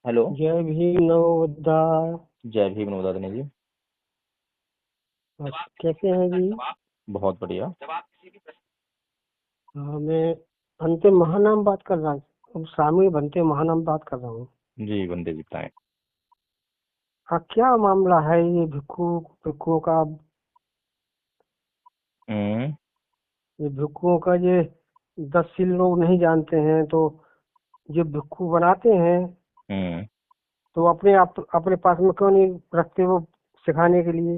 Hello. जय भीम नवोदया। जय भीम नवोदय जी। कैसे हैं जी? बहुत बढ़िया। मैं बनते महानाम बात कर रहा हूँ, स्वामी बनते महानाम बात कर रहा हूँ। जी बंदे जी बताएं। हाँ, क्या मामला है ये भिक्षुओं का? हम्म। ये भिक्षुओं का ये 10 सील लोग नहीं जानते हैं, तो जो भिक्षु बनाते हैं हम्म। तो अपने पास में क्यों नहीं रखते वो सिखाने के लिए?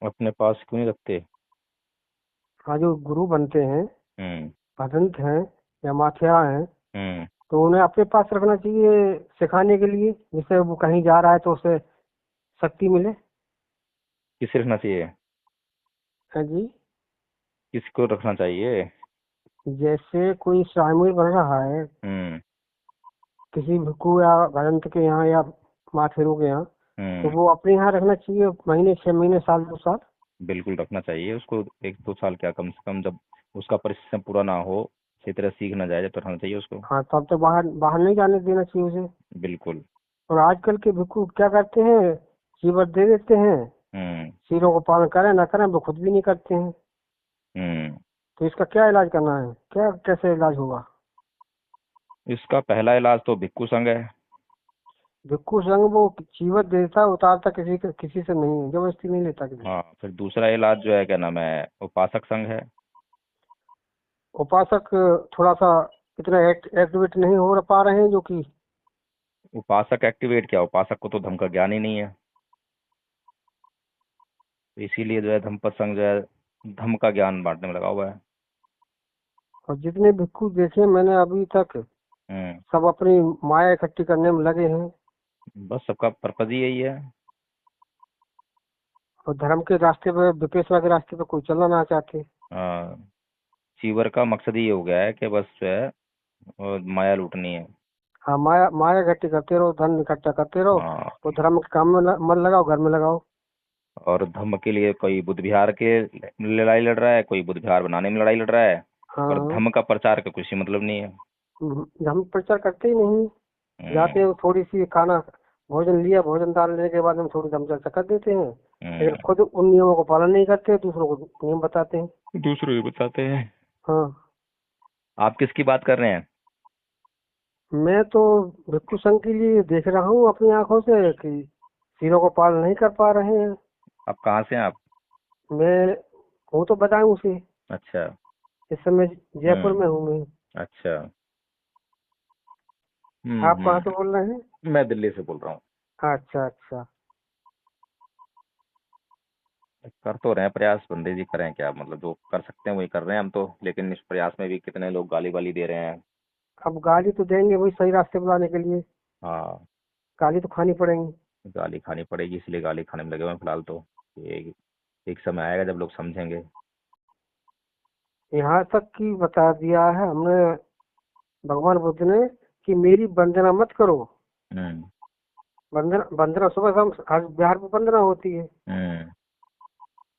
अपने पास क्यों नहीं रखते? हाँ, जो गुरु बनते हैं, हम्म। भदंत हैं या माथेरा हैं, हम्म। तो उन्हें अपने पास रखना चाहिए सिखाने के लिए, जिससे वो कहीं जा रहा है तो उसे शक्ति मिले। किसे रखना चाहिए? हाँ जी। किसको रखना चाहिए? जैसे कोई शामिल बन रहा है हम्म। किसी भिक्षु या भगंत के यहाँ या माथेरों के यहाँ, तो हम्म। वो अपने यहाँ रखना चाहिए महीने 6 महीने साल 2 साल। बिल्कुल रखना चाहिए उसको। 1-2 साल क्या, कम से कम जब उसका परिश्रम पूरा ना हो, सही तरह सीख ना जाए, जब तक रखना चाहिए उसको। हाँ, तब तो बाहर बाहर नहीं जाने देना चाहिए उसे। बिल्कुल। और आजकल के भिक्षु क्या करते हैं, सीवर दे देते हैं, हम्म। सीरों को पालन करें ना करें वो खुद भी नहीं करते हैं। हम्म। तो इसका क्या इलाज करना है, क्या कैसे इलाज होगा? इसका पहला इलाज तो भिक्षु संघ है। भिक्षु संघ वो चीवत देता उतारता किसी से नहीं है, जबरदस्ती नहीं लेता किसी से। हाँ, फिर दूसरा इलाज जो है, क्या नाम है, उपासक संघ है। उपासक थोड़ा सा इतना एक्टिवेट नहीं हो पा रहे हैं, जो कि उपासक एक्टिवेट क्या, उपासक को तो धर्म का ज्ञान ही नहीं है। तो इसीलिए जो है धम्मपद संघ जो है धम्म का ज्ञान बांटने में लगा हुआ है। और जितने भिक्षु देखे मैंने अभी तक, हम्म। सब अपनी माया इकट्ठी करने में लगे हैं बस सबका पर्पज ही यही है। और धर्म के रास्ते पे, विपेश्वर के रास्ते पे कोई चलना ना चाहते। हाँ, चीवर का मकसद ही हो गया है कि बस जो है माया लूटनी है। हाँ, माया माया इकट्ठी करते रहो, धन इकट्ठा करते रहो, हाँ। तो धर्म के काम में मन लगाओ, घर में लगाओ। और धम्म के लिए कोई बुद्ध विहार के लड़ाई लड़ रहा है, कोई बुद्ध विहार बनाने में लड़ाई लड़ रहा है। और हाँ। धम्म का प्रचार का कुछ ही मतलब नहीं है। धर्म प्रचार करते ही नहीं। जाते हम्म। हैं थोड़ी सी खाना भोजन लिया, भोजन दान लेने के बाद हम थोड़ी धर्म चर्चा कर देते हैं, लेकिन हम्म। खुद उन नियमों को पालन नहीं करते, दूसरों को नियम बताते हैं। दूसरों ही बताते हैं। हाँ। आप किसकी बात कर रहे हैं? मैं तो भिक्षु संघ के लिए देख रहा हूँ अपनी आंखों से कि तीनों को पालन नहीं कर पा रहे हैं। आप कहाँ से हैं आप? मैं हूँ तो बताऊँ उसे। अच्छा। इस समय जयपुर हम्म। में हूँ मैं। अच्छा। आप कहाँ से हम्म। बोल रहे हैं? मैं दिल्ली से बोल रहा हूँ। अच्छा अच्छा। कर तो रहे हैं प्रयास, बंदे जी करें क्या, मतलब जो कर सकते हैं वही कर रहे हैं हम तो, लेकिन इस प्रयास में भी कितने लोग गाली वाली दे रहे हैं। अब गाली तो देंगे वही, सही रास्ते पर लाने के लिए हाँ। गाली तो खानी पड़ेगी। गाली खानी पड़ेगी, इसलिए गाली खाने में लगे हुए हैं फिलहाल तो। एक समय आएगा जब लोग समझेंगे। यहाँ तक कि बता दिया है हमने, भगवान बुद्ध ने, कि मेरी वंदना मत करो। हम्म। वंदना वंदना सुबह शाम हर बिहार में वंदना होती है। हम्म।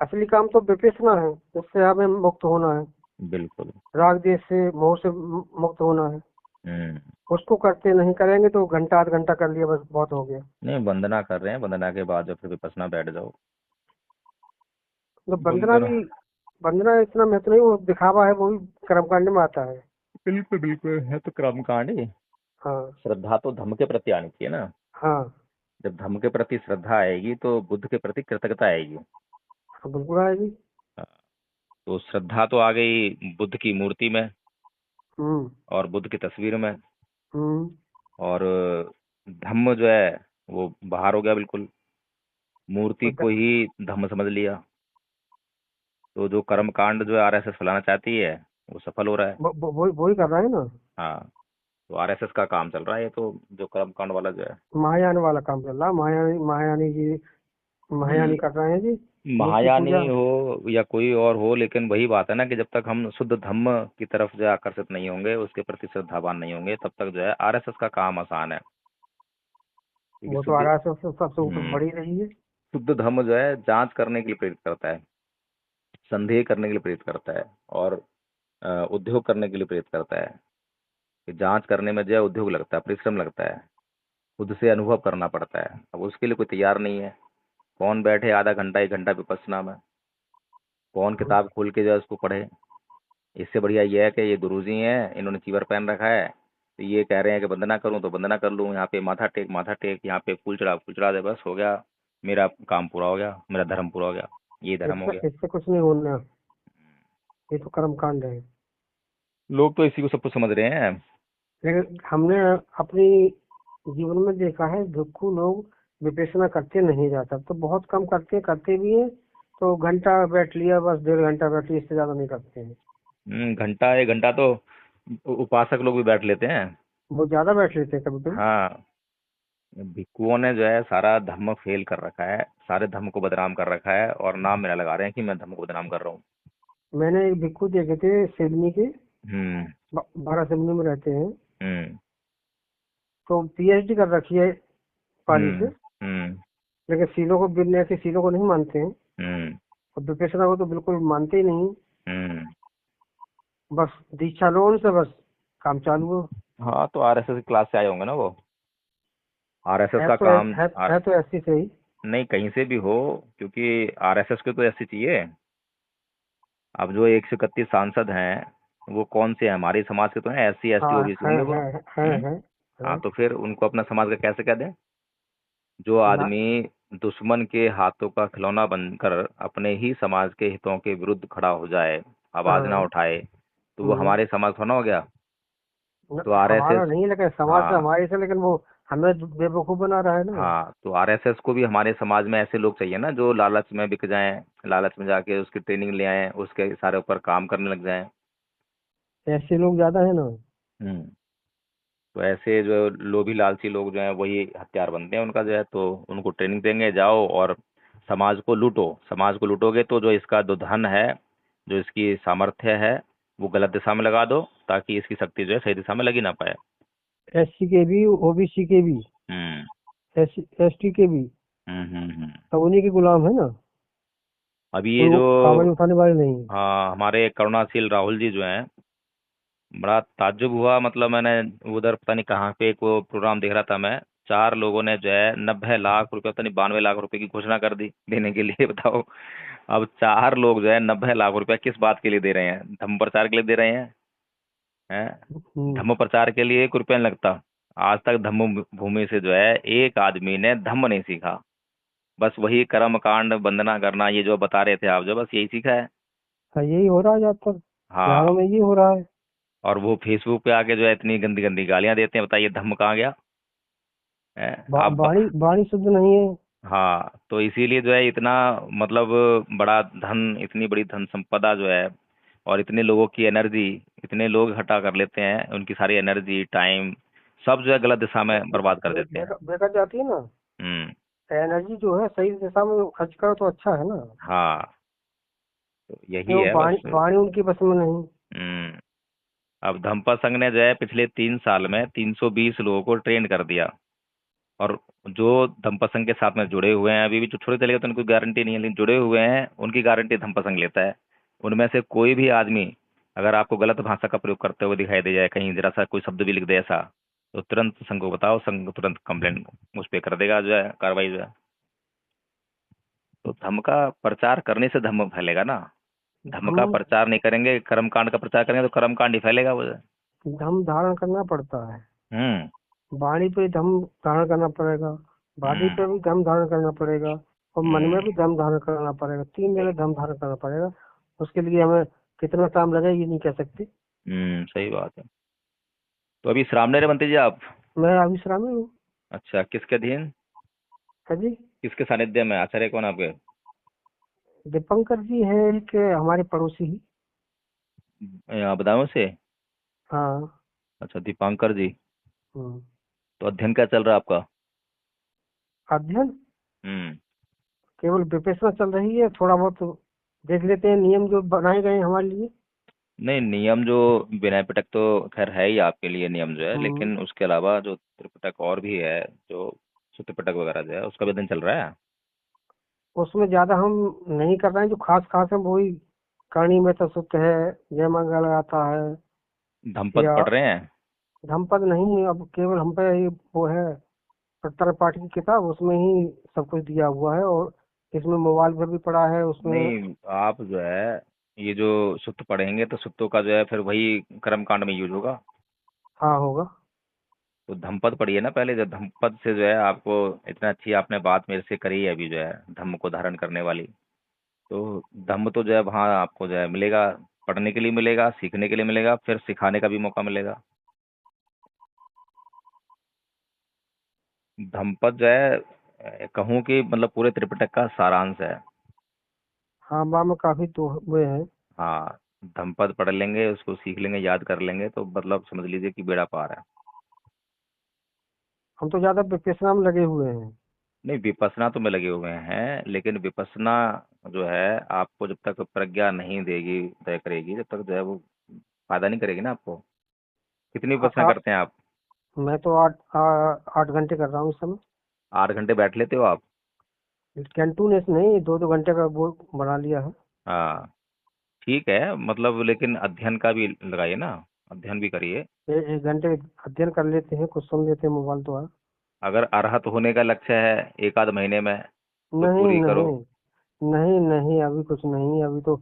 असली काम तो विपश्यना है, जिससे हमें मुक्त होना है, बिल्कुल। राग देश से मोह से मुक्त होना है। हम्म। उसको करते नहीं, करेंगे तो घंटा आध घंटा कर लिया बस बहुत हो गया। नहीं, वंदना कर रहे हैं, वंदना के बाद जब फिर विपස්සना बैठ जाओ। तो वंदना वंदना। भी, वंदना इतना महत्व नहीं, वो दिखावा है, वो भी कर्मकांड में आता है। बिल्कुल बिल्कुल, है तो कर्मकांड ही। हाँ। श्रद्धा तो धर्म के प्रति आनी चाहिए ना। हाँ। जब धर्म के प्रति श्रद्धा आएगी तो बुद्ध के प्रति कृतज्ञता आएगी। हाँ, बिल्कुल आएगी। हाँ, तो श्रद्धा तो आ गई बुद्ध की मूर्ति में हम्म। और बुद्ध की तस्वीर में। हम्म। और धम्म जो है वो बाहर हो गया बिल्कुल। मूर्ति और को ही धम्म समझ लिया। तो जो कर्म कांड जो आरएसएस फैलाना चाहती है वो सफल हो रहा है। वही कर रहा है ना। हाँ। तो आरएसएस का काम चल रहा है ये तो, जो कर्म कांड वाला जो है। महायान वाला काम चल रहा है, महायानी महायानी जी, महायानी कर रहे हैं जी, मूर्ति महायानी पूजा। हो या कोई और हो, लेकिन वही बात है ना कि जब तक हम शुद्ध धम्म की तरफ जो है आकर्षित नहीं होंगे, उसके प्रति श्रद्धावान नहीं होंगे, तब तक जो है आरएसएस का काम आसान है। क्योंकि वो तो आ शुद्ध रहा है, सबसे ऊपर हम्म बढ़ी रही है। शुद्ध धम्म जो है जांच करने के लिए प्रेरित करता है, संदेह करने के लिए प्रेरित करता है, और उद्योग करने के लिए प्रेरित करता है। कि जांच करने में जो है उद्योग लगता है, परिश्रम लगता है। खुद से अनुभव करना पड़ता है। अब उसके लिए कोई तैयार नहीं है। कौन बैठे आधा घंटा 1 घंटा विपश्यना में, कौन किताब खोल के जो है उसको पढ़े। इससे बढ़िया ये है कि ये गुरुजी हैं, इन्होंने चीवर पहन रखा है, तो ये कह रहे हैं कि वंदना करूं तो वंदना कर लूं, यहाँ पे माथा टेक, यहाँ पे फूल चढ़ा दे, बस हो गया, मेरा काम पूरा हो गया, मेरा धर्म पूरा हो गया। ये धर्म हो इससे गया। इससे कुछ नहीं होना। ये तो कर्म कांड है। लोग तो इसी को सब कुछ समझ रहे हैं। लेकिन हमने अपनी जीवन में देखा है भिक्षु लोग विपश्यना करते नहीं जाता, तो बहुत कम करते, करते भी हैं तो घंटा बैठ लिया, बस 1.5 घंटा बैठ लिया, इससे ज्यादा नहीं करते हैं। घंटा 1 घंटा तो उपासक लोग भी बैठ लेते हैं। वो ज्यादा बैठ लेते हैं कभी कभी। हाँ, भिक्षुओं ने जो है सारा धर्म फेल कर रखा है, सारे धर्म को बदनाम कर रखा है, और नाम मेरा लगा रहे हैं कि मैं धर्म को बदनाम कर रहा हूँ। मैंने एक भिक्षु देखे थे सिडनी के, हम्म। बारह सिडनी में रहते हैं। हम्म। तो पीएचडी कर रखी है पाली से, हम्म। हम्म। लेकिन सीलों को, बिन ऐसे सीलों को नहीं मानते हैं, हम्म। और विपश्यना को तो बिल्कुल मानते ही नहीं। हम्म। बस दीक्षा लो उनसे, बस काम चालू हो। हाँ, तो आरएसएस की क्लास से आए होंगे ना वो। आरएसएस है का तो काम है तो ऐसी से ही। नहीं, कहीं से भी हो, क्योंकि आरएसएस को तो ऐसी चाहिए। अब जो 131 सांसद हैं वो कौन से हैं, हमारे समाज के तो हैं, एससी एसटी हाँ ओबीसी होंगे वो। है। हाँ, है। तो फिर उनको अपना समाज का कैसे कह दें। जो ना। आदमी दुश्मन के हाथों का खिलौना बनकर अपने ही समाज के हितों के विरुद्ध खड़ा हो जाए, आवाज ना हाँ। उठाए, तो वो हम्म, हमारे समाज का ना हो गया। तो हमारा आरएसएस, नहीं, लेकिन समाज से हाँ, हमारे से, लेकिन वो हमें बेवकूफ बना रहा है ना। हाँ, तो आरएसएस को भी हमारे समाज में ऐसे लोग चाहिए ना, जो लालच में बिक जाएं, लालच में जाके उसकी ट्रेनिंग ले आए, उसके सारे ऊपर काम करने लग जाएं। ऐसे लोग ज्यादा है ना। हम्म। तो ऐसे जो लोभी लालची लोग जो हैं वही हथियार बनते हैं उनका जो है, तो उनको ट्रेनिंग देंगे, जाओ और समाज को लूटो। समाज को लूटोगे तो जो इसका जो धन है, जो इसकी सामर्थ्य है, वो गलत दिशा में लगा दो, ताकि इसकी शक्ति जो है सही दिशा में लगी ना पाए। एससी के भी, ओबीसी के भी, हम्म। एसटी के भी, हम्म। सब उन्हीं के गुलाम है ना। अभी ये कोई जो, आवाज उठाने वाले नहीं। हाँ, हमारे करुणाशील राहुल जी जो हैं, बड़ा ताज्जुब हुआ, मतलब मैंने उधर पता नहीं कहाँ पे एक वो प्रोग्राम देख रहा था मैं, 4 लोगों ने जो है 90 लाख रुपए, पता नहीं 92 लाख रुपए की घोषणा कर दी देने के लिए, बताओ। अब 4 लोग जो है 90 लाख रुपया किस बात के लिए दे रहे हैं, धर्म प्रचार के लिए दे रहे हैं? हम्म, धर्म प्रचार के लिए 1 रुपया नहीं लगता। आज तक धम्म भूमि से जो है एक आदमी ने धम्म नहीं सीखा। बस वही कर्म कांड, वंदना करना, ये जो बता रहे थे आप, जो बस यही सीखा है। हाँ, यही हो रहा है ज्यादातर हाँ, बिहारों में, यही हो रहा है। और वो फेसबुक पे आके जो है इतनी गंदी गंदी गालियां देते हैं, बताइए धम्म कहाँ गया है। आप, वाणी वाणी शुद्ध नहीं है। हाँ, तो इसीलिए जो है इतना, मतलब बड़ा धन, इतनी बड़ी धन संपदा जो है, और इतने लोगों की एनर्जी, इतने लोग हटा कर लेते हैं, उनकी सारी एनर्जी, टाइम, सब जो है गलत दिशा में बर्बाद कर देते हैं। देखा जाती है ना। हम्म। एनर्जी जो है सही दिशा में खर्च करो तो अच्छा है ना। हाँ, तो यही क्यों, है वाणी बस। वाणी उनकी बस में नहीं। हम्म। अब धम्पा संघ ने जो है पिछले 3 साल में 320 लोगों को ट्रेन कर दिया, और जो धम्पा संघ के साथ में जुड़े हुए हैं, अभी भी जो छोड़े चले गए तो उनकी गारंटी नहीं है, लेकिन जुड़े हुए हैं उनकी गारंटी धम्पा संघ लेता है। उनमें से कोई भी आदमी अगर आपको गलत भाषा का प्रयोग करते हुए दिखाई दे जाए, कहीं जरा सा कोई शब्द भी लिख दे ऐसा, तो तुरंत संघ को बताओ, संघ तुरंत कंप्लेंट उस पर कर देगा, जो है कार्रवाई जो है। तो धर्म का प्रचार करने से धर्म फैलेगा ना। धर्म का धम प्रचार नहीं करेंगे, कर्मकांड का प्रचार करेंगे, तो कर्मकांड ही फैलेगा वो जो है। धम धारण करना पड़ता है। हम्म। वाणी पे धम धारण करना पड़ेगा, वाणी हम्म। पे भी धम धारण करना पड़ेगा, और मन में भी हम्म। धम धारण करना पड़ेगा। 3 जगह धम धारण करना पड़ेगा। उसके लिए हमें कितना टाइम लगे ये नहीं कह सकते। सही बात है। तो अभी श्रामणेर बनते जी आप? मैं अविश्रामी हूँ। अच्छा, किसके अधीन, है जी। किसके सानिध्य में, आचार्य कौन आपके? दीपंकर जी है एक हमारे पड़ोसी ही। यहाँ बदायूं से? हाँ। अच्छा, दीपांकर जी। हम्म। तो अध्ययन क्या चल रहा है आपका? अध्ययन हम्म। केवल विपश्यना चल रही है, थोड़ा बहुत देख लेते हैं नियम जो बनाए गए हैं हमारे लिए। नहीं, नियम जो विनय पिटक तो खैर है ही आपके लिए नियम जो है, हम्म, लेकिन उसके अलावा जो त्रिपिटक और भी है, जो सूत्र पिटक वगैरह जो है, उसका भी अध्ययन चल रहा है। उसमें ज्यादा हम नहीं कर रहे हैं, जो खास खास है वही करणी में तो सुत है, जय मंगल आता है, धम्पद या पढ़ रहे हैं? धमपद नहीं, अब केवल हम पे ही वो है, प्रत्येक पाठ की किताब उसमें ही सब कुछ दिया हुआ है, और इसमें मोबाइल पर भी पड़ा है उसमें। नहीं, आप जो है ये जो सुत्त पढ़ेंगे तो सुत्तों का जो है फिर वही कर्म कांड में यूज होगा। हाँ होगा। तो धम्मपद पढ़िए ना पहले, जब धम्मपद से जो है आपको इतना अच्छी आपने बात मेरे से करी है अभी जो है धम्म को धारण करने वाली, तो धम्म तो जो है वहाँ आपको जो है मिलेगा, पढ़ने के लिए मिलेगा, सीखने के लिए मिलेगा, फिर सिखाने का भी मौका मिलेगा। धम्मपद जो है कहूँ कि मतलब पूरे त्रिपिटक का सारांश है। हाँ वहाँ में काफी तो हुए हैं। हाँ, धम्मपद पढ़ लेंगे, उसको सीख लेंगे, याद कर लेंगे तो मतलब समझ लीजिए कि बेड़ा पार है। हम तो ज्यादा विपश्यना में लगे हुए हैं। नहीं, विपස්සना तो में लगे हुए हैं, लेकिन विपස්සना जो है आपको जब तक प्रज्ञा नहीं देगी, तय करेगी, जब तक जो है वो फायदा नहीं करेगी ना आपको। कितनी आ, विपස්සना आ, करते हैं आप? मैं तो 8 घंटे कर रहा हूँ इस समय। 8 घंटे बैठ लेते हो आप? कंटिन्यूस नहीं, 2-2 घंटे का वो बना लिया है। हाँ, ठीक है, मतलब लेकिन अध्ययन का भी लगाइए ना, अध्ययन भी करिए। 1 घंटे अध्ययन कर लेते हैं, कुछ सुन लेते हैं मोबाइल द्वारा। अगर अरहत होने का लक्ष्य है एक आध महीने में तो नहीं पूरी करो। नहीं, नहीं नहीं, अभी कुछ नहीं, अभी तो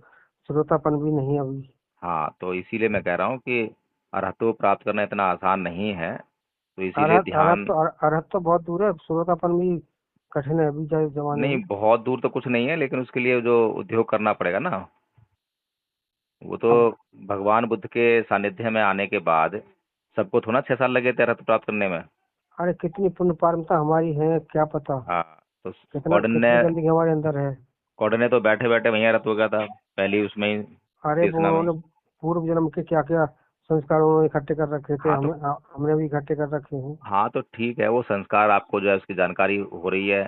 श्रोतापन भी नहीं अभी। हाँ, तो इसीलिए मैं कह रहा हूँ कि अरहतो प्राप्त करना इतना आसान नहीं है, तो इसीलिए अरहत अरहत ध्यान। तो अरहत तो बहुत दूर है, श्रोतापन भी कठिन है अभी जमाने नहीं, में। बहुत दूर तो कुछ नहीं है, लेकिन उसके लिए जो उद्योग करना पड़ेगा ना, वो तो अब भगवान बुद्ध के सानिध्य में आने के बाद सबको थोड़ा 6 साल लगे थे रथ प्राप्त करने में। अरे कितनी पुण्य पारमता हमारी है, क्या पता। हाँ, तो कितना कौन ने कितनी गंदगी हमारे अंदर है। कौन ने तो बैठे बैठे वहीं रथ हो गया था, पहली उसमें ही अरे वो देशना में ही। उन्होंने पूर्व जन्म के क्या क्या संस्कार उन्होंने इकट्ठे कर रखे थे, हाँ तो हमने भी इकट्ठे कर रखे हैं। हाँ तो ठीक है, वो संस्कार आपको जो है उसकी जानकारी हो रही है,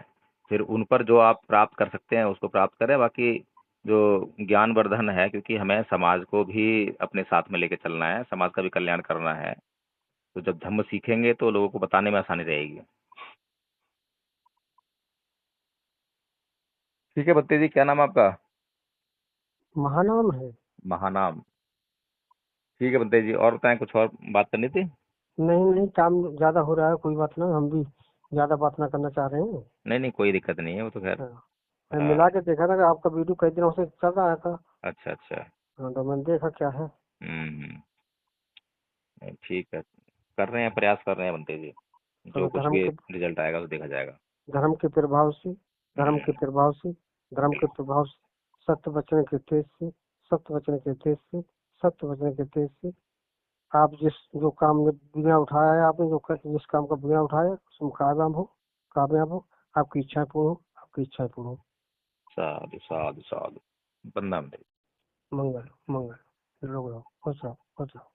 फिर उन पर जो आप प्राप्त कर सकते हैं उसको प्राप्त करें। बाकी जो ज्ञानवर्धन है, क्योंकि हमें समाज को भी अपने साथ में लेके चलना है, समाज का भी कल्याण करना है, तो जब धम्म सीखेंगे तो लोगों को बताने में आसानी रहेगी। ठीक है बत्ती जी, क्या नाम है आपका? महानाम है। महानाम। ठीक है बत्ती जी, और बताएं, कुछ और बात करनी थी? नहीं नहीं, काम ज्यादा हो रहा है, कोई बात ना, हम भी ज्यादा बात ना करना चाह रहे हैं। नहीं नहीं, कोई दिक्कत नहीं है, वो तो खैर। हाँ, मैं हाँ, मिला के देखा था कि आपका वीडियो कई दिनों से चल रहा था। अच्छा अच्छा। हाँ, तो मैंने देखा क्या है। हम्म। नहीं, ठीक है, कर रहे हैं, प्रयास कर रहे हैं बंते जी, जो तो कुछ भी रिजल्ट आएगा तो देखा जाएगा। धर्म के प्रभाव से धर्म के हम्म। प्रभाव से धर्म के बिल्कुल। प्रभाव से, सत्य वचन के तेज से, सत्य वचन के तेज से, सत्य वचन के तेज से, आप जिस जो काम में बिना उठाया है, आपने जिस काम का बिना उठाया उसमें कामयाब हो, कामयाब हो। आपकी इच्छाएं पूर्ण हो, आपकी इच्छाएं पूर्ण हो। साधु साधु साधु। बंदा मंगल मंगल। लोग रहो, खुश रहो, खुश रहो।